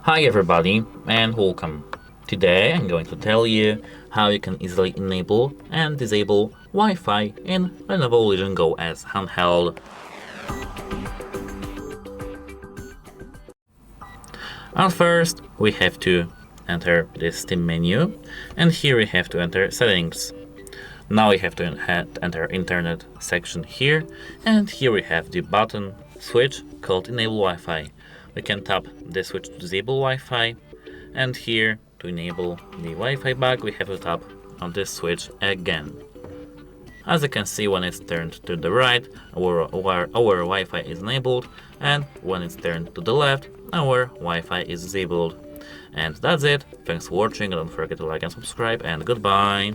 Hi everybody and welcome. Today I'm going to tell you how you can easily enable and disable Wi-Fi in LENOVO Legion Go S handheld. At first we have to enter the Steam menu, and here we have to enter settings. Now we have to enter internet section here, and here we have the button switch called enable Wi-Fi. We can tap the switch to disable Wi-Fi, and here to enable the Wi-Fi back we have to tap on this switch again. As you can see, when it's turned to the right, our Wi-Fi is enabled, and when it's turned to the left, our Wi-Fi is disabled. And that's it. Thanks for watching, don't forget to like and subscribe, and goodbye!